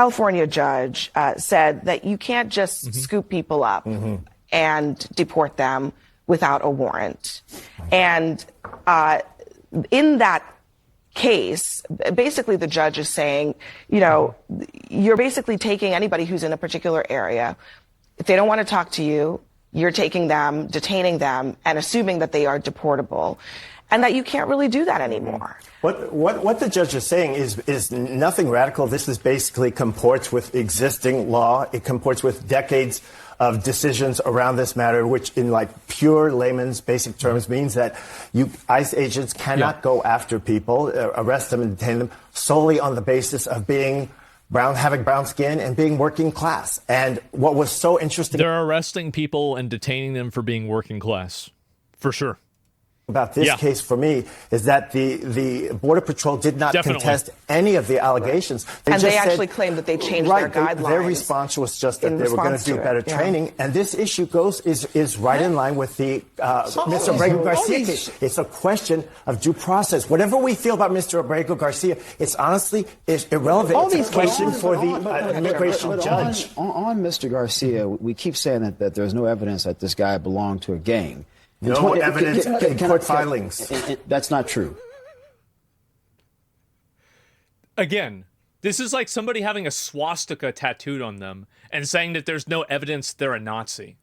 California judge said that you can't just scoop people up and deport them without a warrant. And in that case, basically the judge is saying, you know, you're basically taking anybody who's in a particular area. If they don't want to talk to you, you're taking them, detaining them, and assuming that they are deportable, and that you can't really do that anymore. What the judge is saying is nothing radical. This is basically comports with existing law. It comports with decades of decisions around this matter, which in like pure layman's basic terms means that ICE agents cannot go after people, arrest them and detain them solely on the basis of being brown, having brown skin and being working class. And what was so interesting... They're arresting people and detaining them for being working class, for sure. About this case for me is that the Border Patrol did not contest any of the allegations. They actually claimed that they changed their guidelines. Their response was just that they were going to do better training. And this issue is right in line with the Mr. Abrego Garcia case. It's a question of due process. Whatever we feel about Mr. Abrego Garcia, it's honestly irrelevant. It's a question for the immigration judge. On Mr. Garcia, we keep saying that there's no evidence that this guy belonged to a gang. No evidence in court filings. That's not true. Again, this is like somebody having a swastika tattooed on them and saying that there's no evidence they're a Nazi.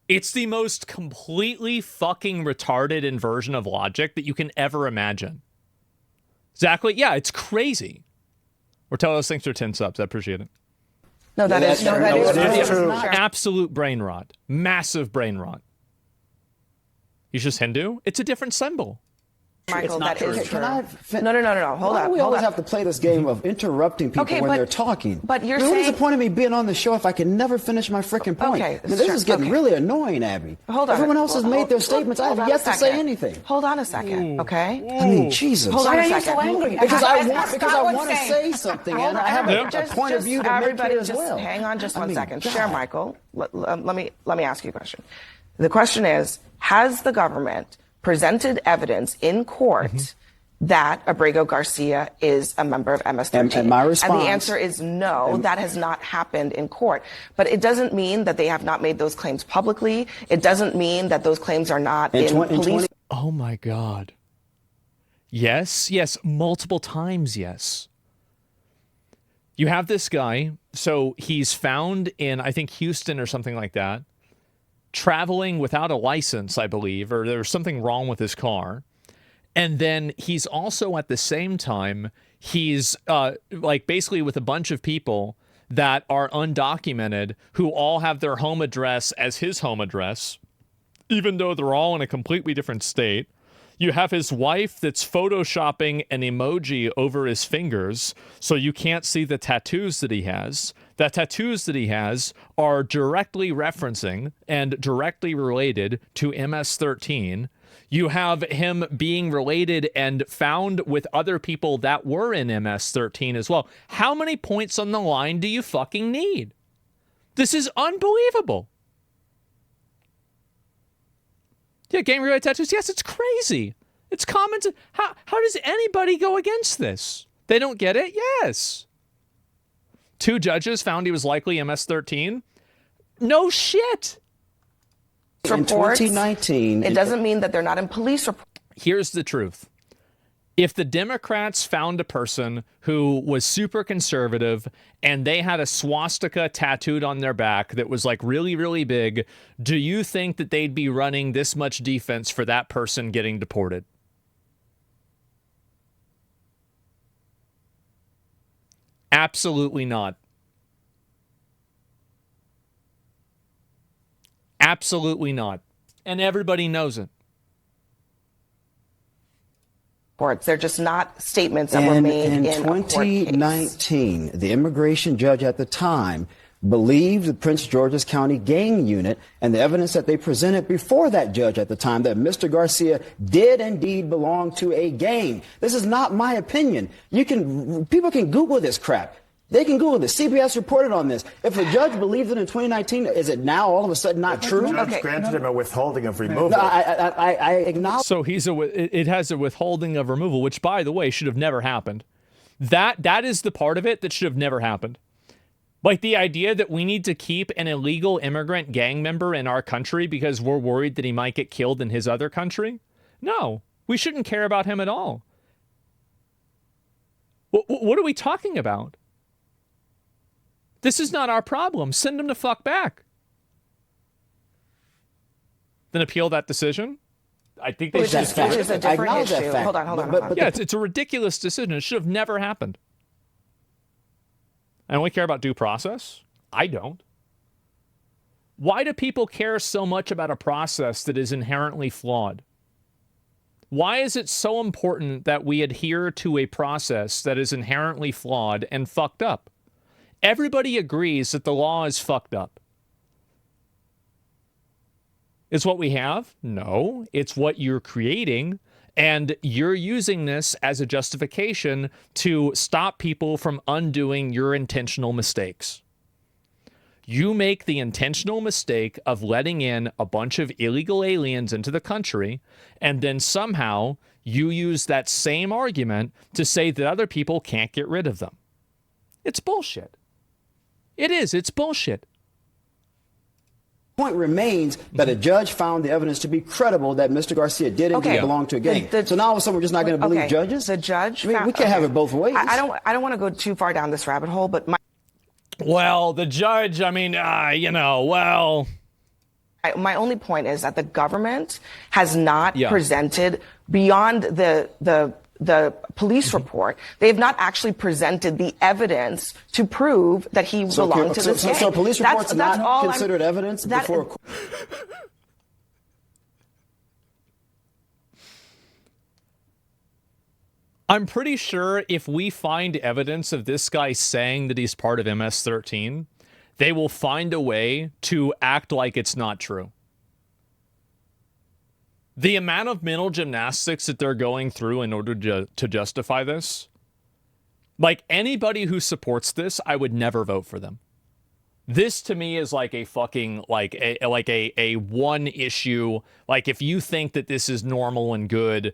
It's the most completely fucking retarded inversion of logic that you can ever imagine. Exactly. Yeah, it's crazy. Or tell us thanks for 10 subs. I appreciate it. No, that is true. Absolute brain rot. Massive brain rot. He's just Hindu? It's a different symbol. Michael, that is true. No. Hold on. We always have to play this game of interrupting people when they're talking. But you're saying... What is the point of me being on the show if I can never finish my freaking point? Okay, this is getting really annoying, Abby. Hold on. Everyone else has made their statements. I have yet to say anything. Hold on a second, okay? I mean, Jesus. Hold on a second. Why are you so angry? Because I want to say something, and I have a point of view to make clear as well. Hang on just one second. Share, Michael. Let me ask you a question. The question is, has the government presented evidence in court that Abrego Garcia is a member of MS-13? And my response... And the answer is no, that has not happened in court. But it doesn't mean that they have not made those claims publicly. It doesn't mean that those claims are not in police... Oh, my God. Yes, multiple times, yes. You have this guy, so he's found in, I think, Houston or something like that, traveling without a license, I believe, or there's something wrong with his car. And then he's also at the same time, he's like basically with a bunch of people that are undocumented who all have their home address as his home address, even though they're all in a completely different state. You have his wife that's photoshopping an emoji over his fingers so you can't see the tattoos that he has. The tattoos that he has are directly referencing and directly related to MS-13. You have him being related and found with other people that were in MS-13 as well. How many points on the line do you fucking need? This is unbelievable. Yeah, gang-related tattoos. Yes, it's crazy. It's common to... How does anybody go against this? They don't get it? Yes. 2 judges found he was likely MS-13. No shit. In 2019... It doesn't mean that they're not in police reports. Here's the truth. If the Democrats found a person who was super conservative and they had a swastika tattooed on their back that was like really, really big, do you think that they'd be running this much defense for that person getting deported? Absolutely not. Absolutely not. And everybody knows it. They're just not statements that were made in 2019, the immigration judge at the time believed the Prince George's County gang unit and the evidence that they presented before that judge at the time that Mr. Garcia did indeed belong to a gang. This is not my opinion. People can Google this crap. They can Google this. CBS reported on this. If a judge believed it in 2019, is it now all of a sudden not true? The judge granted him a withholding of removal. No, I acknowledge. So it has a withholding of removal, which, by the way, should have never happened. That is the part of it that should have never happened. Like the idea that we need to keep an illegal immigrant gang member in our country because we're worried that he might get killed in his other country. No, we shouldn't care about him at all. What are we talking about? This is not our problem. Send him the fuck back. Then appeal that decision. I think they should. Which is a different issue. Hold on. Yeah, it's a ridiculous decision. It should have never happened. And we care about due process? I don't. Why do people care so much about a process that is inherently flawed? Why is it so important that we adhere to a process that is inherently flawed and fucked up? Everybody agrees that the law is fucked up. Is what we have? No, it's what you're creating, and you're using this as a justification to stop people from undoing your intentional mistakes. You make the intentional mistake of letting in a bunch of illegal aliens into the country, and then somehow you use that same argument to say that other people can't get rid of them. It's bullshit. It is. It's bullshit. Point remains that a judge found the evidence to be credible that Mr. Garcia did indeed belong to a gang. So now all of a sudden we're just not going to believe judges? The judge I mean, we can't have it both ways. I don't want to go too far down this rabbit hole, but well, the judge, I mean, my only point is that the government has not presented beyond the police report. They have not actually presented the evidence to prove that he belonged to this gang. So police reports are not considered evidence before a court? I'm pretty sure if we find evidence of this guy saying that he's part of MS-13, they will find a way to act like it's not true. The amount of mental gymnastics that they're going through in order to justify this, like anybody who supports this, I would never vote for them. This to me is like a fucking a one issue. Like if you think that this is normal and good,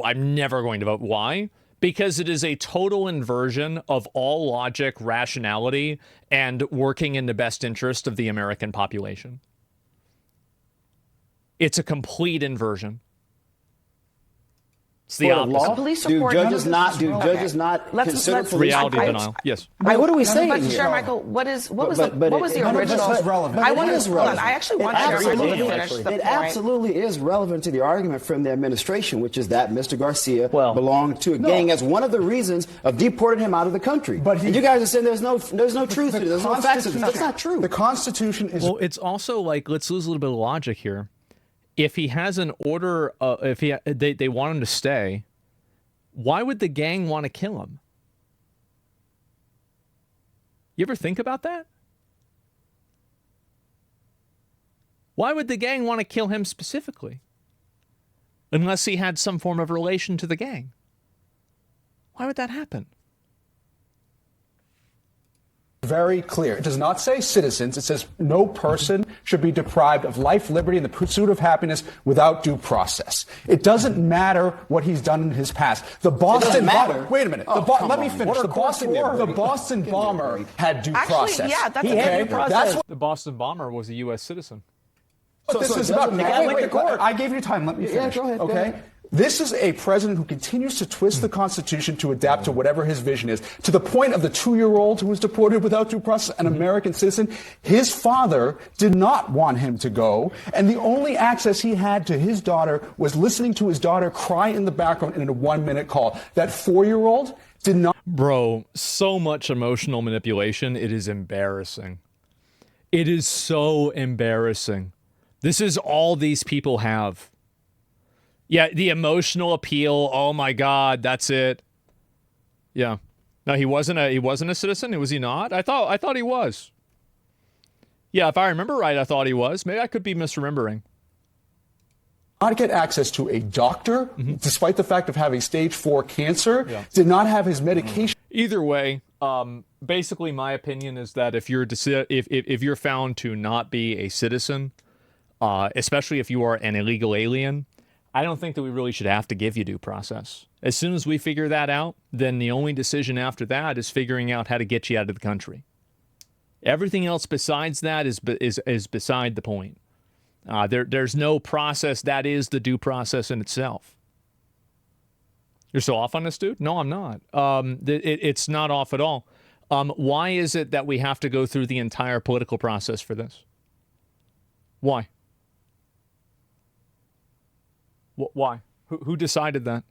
I'm never going to vote. Why? Because it is a total inversion of all logic, rationality, and working in the best interest of the American population. It's a complete inversion. It's the opposite. Police do report. judges not consider police reality denial? Yes. What are we saying But here? sure, Michael, what was the original? It's relevant. I want It to is hold on. relevant. I actually want Jeremiah to finish the point. It absolutely is relevant to the argument from the administration, which is that Mr. Garcia belonged to a gang as one of the reasons of deporting him out of the country. But you guys are saying there's no truth to it. There's no facts to it. That's not true. The Constitution is... Well, it's also like, let's lose a little bit of logic here. If he has an order, if they want him to stay, why would the gang want to kill him? You ever think about that? Why would the gang want to kill him specifically? Unless he had some form of relation to the gang. Why would that happen? Very clear. It does not say citizens. It says no person should be deprived of life, liberty, and the pursuit of happiness without due process. It doesn't matter what he's done in his past. The Boston bomber. Wait a minute. Let me finish. The Boston bomber had due process. Actually, yeah, that's a due process. The Boston bomber was a U.S. citizen. What this is about. I gave you time. Let me finish. Yeah, go ahead. Okay. This is a president who continues to twist the Constitution to adapt to whatever his vision is, to the point of the 2-year-old who was deported without due process, an American citizen. His father did not want him to go, and the only access he had to his daughter was listening to his daughter cry in the background in a 1-minute call. That 4-year-old did not... Bro, so much emotional manipulation, it is embarrassing. It is so embarrassing. This is all these people have. Yeah, the emotional appeal. Oh my God, that's it. Yeah, no, he wasn't a citizen. Was he not? I thought he was. Yeah, if I remember right, I thought he was. Maybe I could be misremembering. Not get access to a doctor, despite the fact of having stage 4 cancer. Did not have his medication. Either way, basically, my opinion is that if you're found to not be a citizen, especially if you are an illegal alien, I don't think that we really should have to give you due process. As soon as we figure that out, then the only decision after that is figuring out how to get you out of the country. Everything else besides that is beside the point. There's no process that is the due process in itself. You're so off on this, dude? No, I'm not. It's not off at all. Why is it that we have to go through the entire political process for this? Why? Why? Who decided that?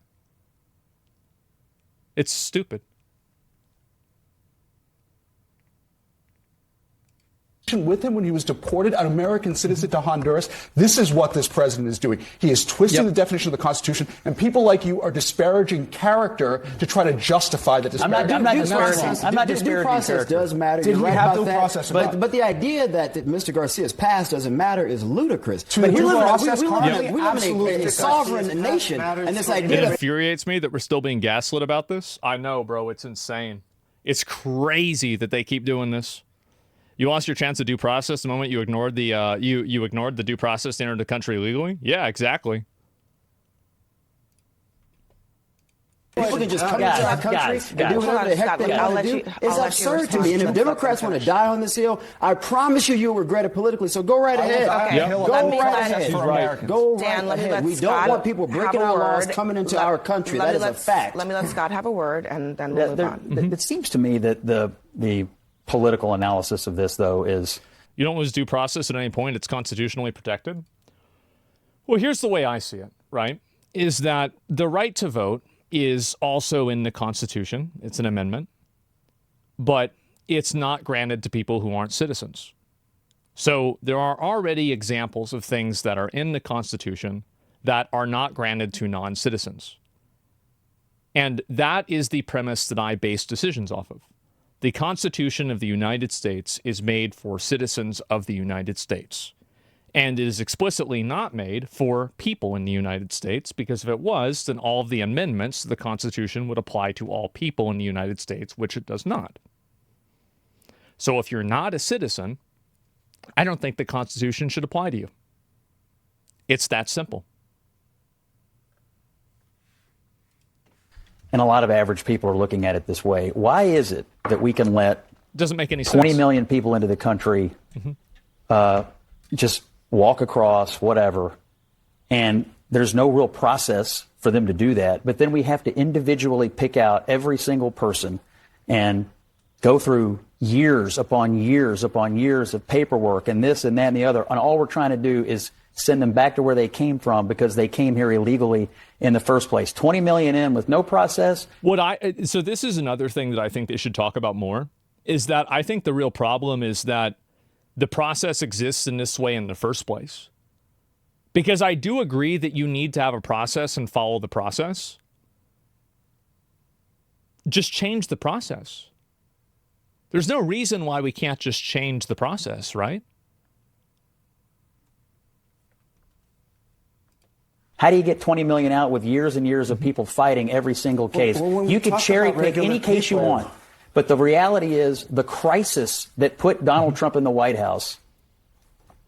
It's stupid. With him when he was deported, an American citizen to Honduras. This is what this president is doing. He is twisting the definition of the Constitution, and people like you are disparaging character to try to justify that disparaging. I'm not disparaging Due process character. does matter. Did You're he right have about due that. process or not? But the idea that Mr. Garcia's past doesn't matter is ludicrous. To We due live process, in absolutely a does. sovereign nation, and this idea It that infuriates me that we're still being gaslit about this. I know, bro. It's insane. It's crazy that they keep doing this. You lost your chance of due process the moment you ignored the you ignored the due process to enter the country legally. Yeah, exactly. people can just come into our country and do whatever the heck they want to do. It's absurd to me. And if Democrats want to die on this hill, I promise you'll regret it politically. So go right ahead. Go right ahead. Go right ahead. We don't want people breaking our laws coming into our country. That is a fact. Let me let Scott have a word, and then we'll move on. It seems to me that the political analysis of this, though, is... You don't lose due process at any point. It's constitutionally protected. Well, here's the way I see it, right? Is that the right to vote is also in the Constitution. It's an amendment. But it's not granted to people who aren't citizens. So there are already examples of things that are in the Constitution that are not granted to non-citizens. And that is the premise that I base decisions off of. The Constitution of the United States is made for citizens of the United States. And it is explicitly not made for people in the United States, because if it was, then all of the amendments to the Constitution would apply to all people in the United States, which it does not. So if you're not a citizen, I don't think the Constitution should apply to you. It's that simple. And a lot of average people are looking at it this way. Why is it that we can let Doesn't make any 20 sense. million people into the country just walk across, whatever, and there's no real process for them to do that, but then we have to individually pick out every single person and go through years upon years upon years of paperwork and this and that and the other, and all we're trying to do is send them back to where they came from because they came here illegally in the first place. 20 million in with no process. So this is another thing that I think they should talk about more, is that I think the real problem is that the process exists in this way in the first place. Because I do agree that you need to have a process and follow the process. Just change the process. There's no reason why we can't just change the process, right? How do you get 20 million out with years and years of people fighting every single case? You could cherry pick any case you want. But the reality is the crisis that put Donald Trump in the White House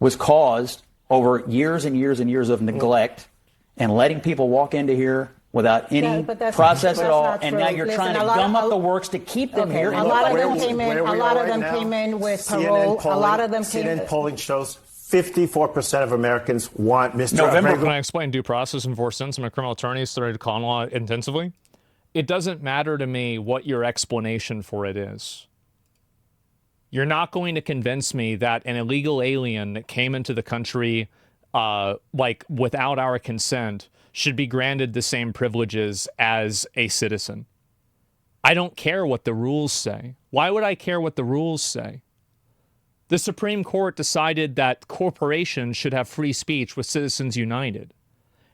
was caused over years and years and years of neglect and letting people walk into here without any process at all. And now you're trying to gum up the works to keep them here. A lot of them came in. A lot of them came in with parole. A lot of them came in. CNN polling shows 54% of Americans want Mr. November. Can I explain due process in 4 cents? I'm a criminal attorney, studied common law intensively. It doesn't matter to me what your explanation for it is. You're not going to convince me that an illegal alien that came into the country without our consent should be granted the same privileges as a citizen. I don't care what the rules say. Why would I care what the rules say? The Supreme Court decided that corporations should have free speech with Citizens United.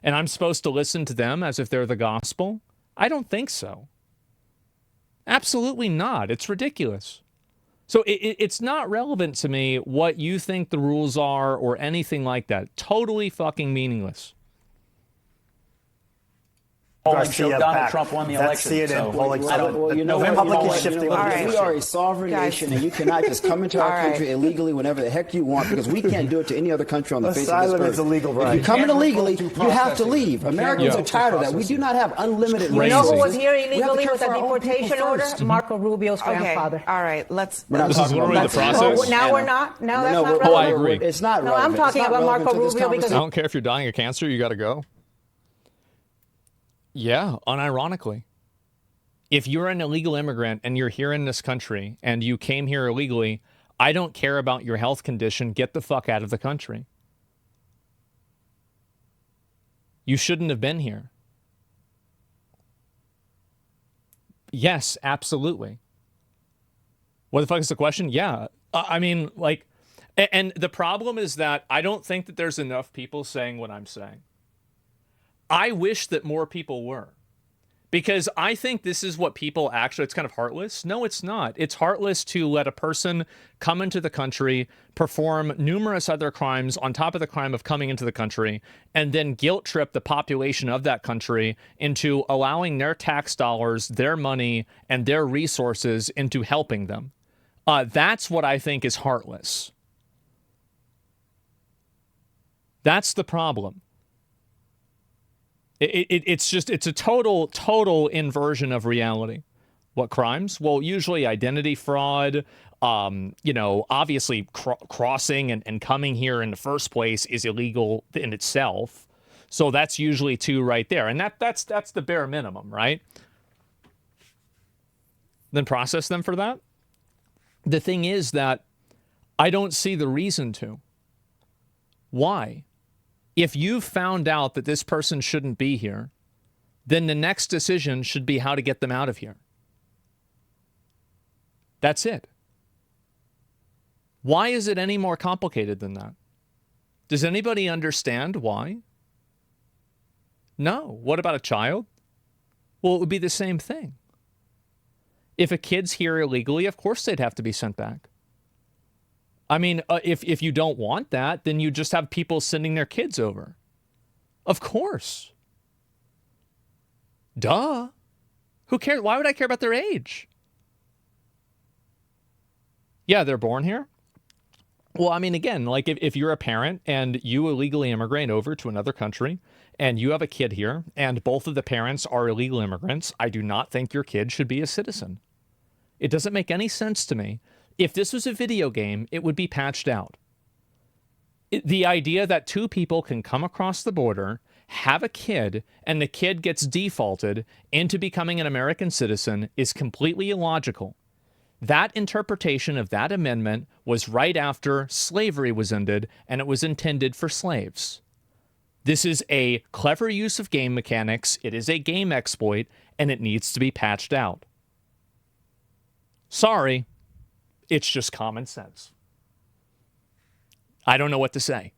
And I'm supposed to listen to them as if they're the gospel? I don't think so. Absolutely not. It's ridiculous. So it's not relevant to me what you think the rules are or anything like that. Totally fucking meaningless. showed Donald Trump won the election. That's CNN polling. We are a sovereign nation, and you cannot just come into our country illegally whenever the heck you want, because we can't do it to any other country on the face of this earth. Asylum is a legal right. If you come in illegally, you have to leave. Americans are tired of that. We do not have unlimited You know who was here illegally with a deportation order? Marco Rubio's grandfather. All right, let's. This is literally the process. Oh, now we're not. No, that's not relevant. Oh, I agree. It's not No, relevant. I'm talking about Marco Rubio because I don't care if you're dying of cancer, you got to go. Yeah, unironically. If you're an illegal immigrant and you're here in this country and you came here illegally, I don't care about your health condition. Get the fuck out of the country. You shouldn't have been here. Yes, absolutely. What the fuck is the question? Yeah. I mean, like, and the problem is that I don't think that there's enough people saying what I'm saying. I wish that more people were. Because I think this is what people actually, it's kind of heartless. No, it's not. It's heartless to let a person come into the country, perform numerous other crimes on top of the crime of coming into the country, and then guilt trip the population of that country into allowing their tax dollars, their money, and their resources into helping them. That's what I think is heartless. That's the problem. It's a total inversion of reality. What crimes? Well, usually identity fraud, obviously crossing and coming here in the first place is illegal in itself. So that's usually two right there. And that's the bare minimum, right? Then process them for that. The thing is that I don't see the reason to. Why? If you've found out that this person shouldn't be here, then the next decision should be how to get them out of here. That's it. Why is it any more complicated than that? Does anybody understand why? No. What about a child? Well, it would be the same thing. If a kid's here illegally, of course they'd have to be sent back. I mean, if you don't want that, then you just have people sending their kids over. Of course. Duh. Who cares? Why would I care about their age? Yeah, they're born here. Well, I mean, again, like if you're a parent and you illegally immigrate over to another country and you have a kid here and both of the parents are illegal immigrants, I do not think your kid should be a citizen. It doesn't make any sense to me. If this was a video game, it would be patched out. The idea that two people can come across the border, have a kid, and the kid gets defaulted into becoming an American citizen is completely illogical. That interpretation of that amendment was right after slavery was ended, and it was intended for slaves. This is a clever use of game mechanics, it is a game exploit, and it needs to be patched out. Sorry. It's just common sense. I don't know what to say.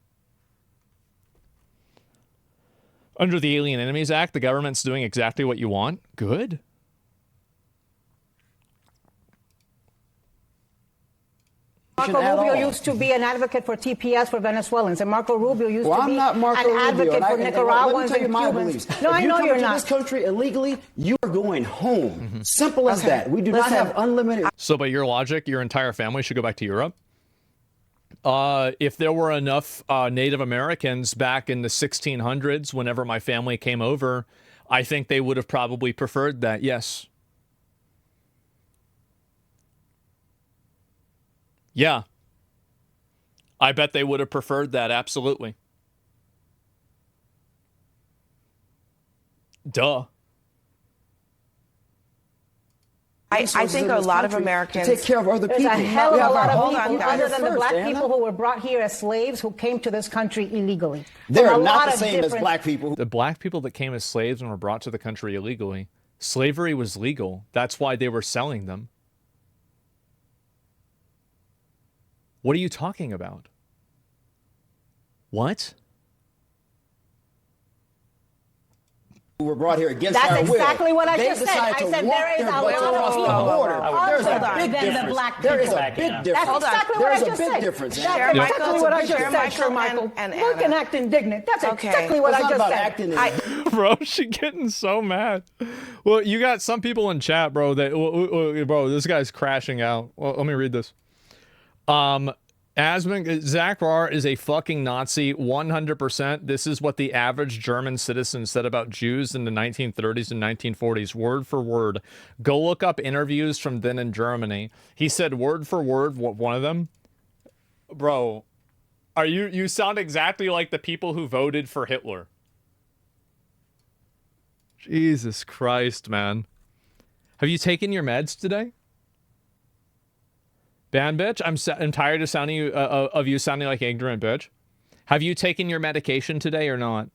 Under the Alien Enemies Act, the government's doing exactly what you want. Good. Marco Rubio used to be an advocate for TPS for Venezuelans, and Marco Rubio used to be an advocate for Nicaraguans and Cubans. No, I know you're not. If you come into this country illegally, you are going home. Mm-hmm. Simple as that. We do not have unlimited. So by your logic, your entire family should go back to Europe? If there were enough Native Americans back in the 1600s, whenever my family came over, I think they would have probably preferred that, yes. Yeah. I bet they would have preferred that, absolutely. Duh. I think a lot of Americans take care of other people. There's a hell of a lot of people, other than the black people who were brought here as slaves who came to this country illegally. They're not the same as black people. The black people that came as slaves and were brought to the country illegally, slavery was legal. That's why they were selling them. What are you talking about? What? Who were brought here against our will. That's exactly what I just said. I said there is a lot of people. There's a big difference. There is a big difference. That's exactly what I just said. Difference. That's exactly what I just said, Sir Michael. Look and act indignant. That's exactly what I just said. It's not about acting indignant. bro. She getting so mad. Well, you got some people in chat, bro, that, bro, this guy's crashing out. Well, let me read this. Zach Rahr is a fucking Nazi, 100%. This is what the average German citizen said about Jews in the 1930s and 1940s, word for word. Go look up interviews from then in Germany. He said word for word, what, one of them? Bro, you sound exactly like the people who voted for Hitler. Jesus Christ, man. Have you taken your meds today? Ban bitch, I'm tired of sounding of you sounding like ignorant bitch. Have you taken your medication today or not?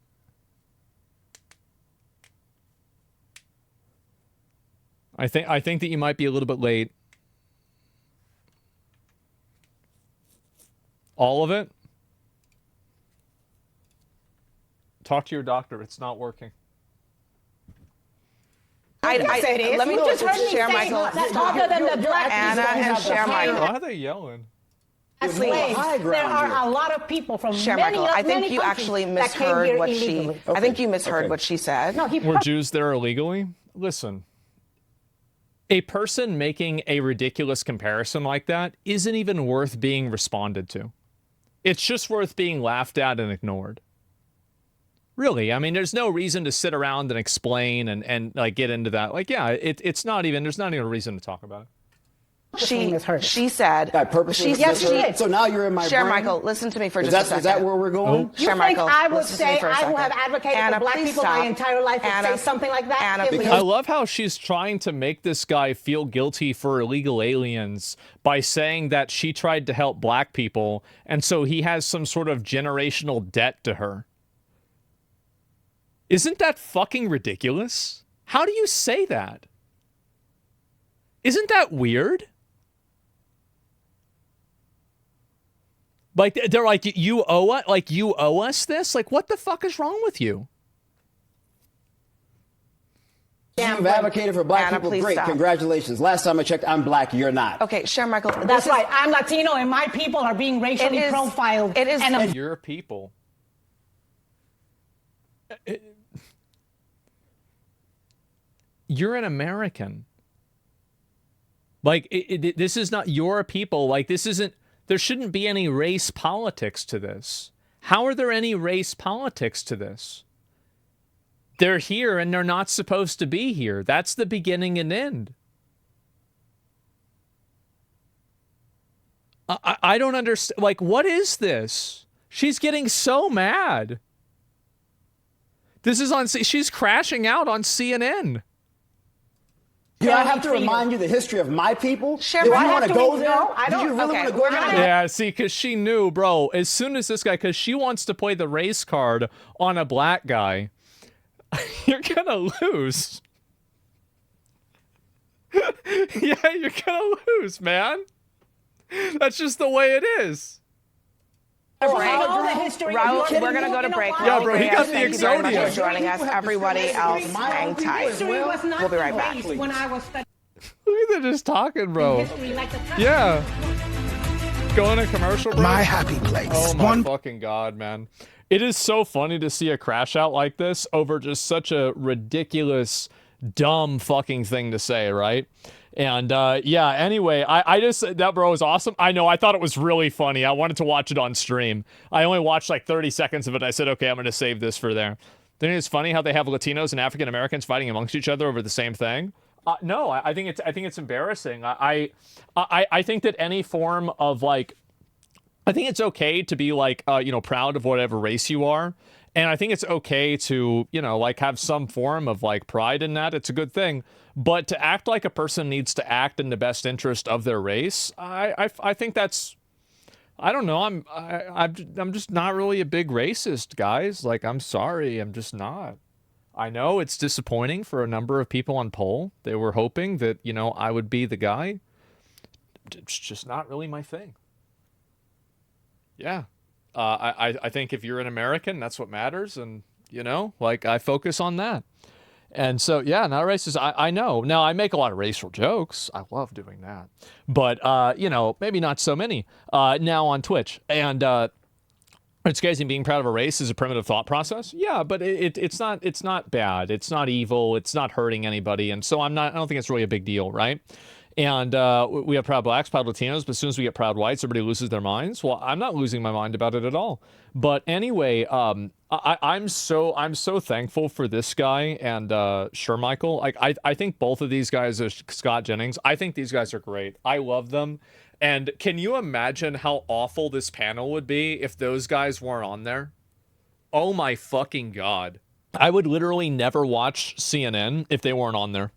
I think that you might be a little bit late. All of it? Talk to your doctor. It's not working. Let me just share Michael. Other than the black Anna and share Michael. Why are they yelling? There are a lot of people from Share many, Michael. I think many you actually misheard what she. Okay. I think you misheard what she said. No, Were Jews there illegally? Listen. A person making a ridiculous comparison like that isn't even worth being responded to. It's just worth being laughed at and ignored. Really, I mean, there's no reason to sit around and explain and like get into that. Like, yeah, it's not even, there's not even a reason to talk about it. She said. I purposely Yes, she did. So now you're in my Share brain? Michael, listen to me for just a second. Is that where we're going? Share Michael. I would listen to me say for a I second. will have advocated Anna, for black please people stop. my entire life and say something like that. Anna, please. I love how she's trying to make this guy feel guilty for illegal aliens by saying that she tried to help black people, and so he has some sort of generational debt to her. Isn't that fucking ridiculous? How do you say that? Isn't that weird? Like, they're like, you owe us this? Like, what the fuck is wrong with you? You've advocated for black people. Great. Stop. Congratulations. Last time I checked, I'm black. You're not. Okay, Share Michael. That's right. I'm Latino and my people are being racially profiled. It is. And your people. You're an American. Like, this is not your people. Like, this isn't, there shouldn't be any race politics to this. How are there any race politics to this? They're here and they're not supposed to be here. That's the beginning and end. I don't understand. Like, what is this? She's getting so mad. This is on, she's crashing out on CNN. Do I have to remind you the history of my people? Sure, Do I want to go there? No, I don't. Do you really want to go there? Yeah, see, because she knew, bro, as soon as this guy, because she wants to play the race card on a black guy, you're going to lose. Yeah, you're going to lose, man. That's just the way it is. Raul, we're going to go to break. Yeah, bro, he got the Thank you very much Exodia. for joining us. Everybody else, hang tight. We'll be right back. When I was studying Look at them just talking, bro. history, like the Yeah. Going to commercial break. My happy place. Oh my fucking God, man. It is so funny to see a crash out like this over just such a ridiculous, dumb fucking thing to say, right? And yeah, anyway, I just, that bro was awesome. I know, I thought it was really funny. I wanted to watch it on stream. I only watched like 30 seconds of it. I said, okay, I'm going to save this for there. Then it's funny how they have Latinos and African Americans fighting amongst each other over the same thing. No, I think it's embarrassing. I think that any form of like, I think it's okay to be like, proud of whatever race you are. And I think it's okay to, like have some form of like pride in that. It's a good thing. But to act like a person needs to act in the best interest of their race, I think that's, I don't know. I'm just not really a big racist, guys. Like, I'm sorry. I'm just not. I know it's disappointing for a number of people on poll. They were hoping that, I would be the guy. It's just not really my thing. Yeah. I think if you're an American, that's what matters. And, I focus on that. And so, yeah, not racist. I know. Now, I make a lot of racial jokes. I love doing that. But, maybe not so many now on Twitch. And It's crazy. Being proud of a race is a primitive thought process. Yeah, but it's not bad. It's not evil. It's not hurting anybody. And so I don't think it's really a big deal, right? And we have proud blacks, proud Latinos, but as soon as we get proud whites, everybody loses their minds. Well, I'm not losing my mind about it at all. But anyway, I'm so thankful for this guy and sure, Michael. Like I think both of these guys are Scott Jennings. I think these guys are great. I love them. And can you imagine how awful this panel would be if those guys weren't on there? Oh my fucking God. I would literally never watch CNN if they weren't on there.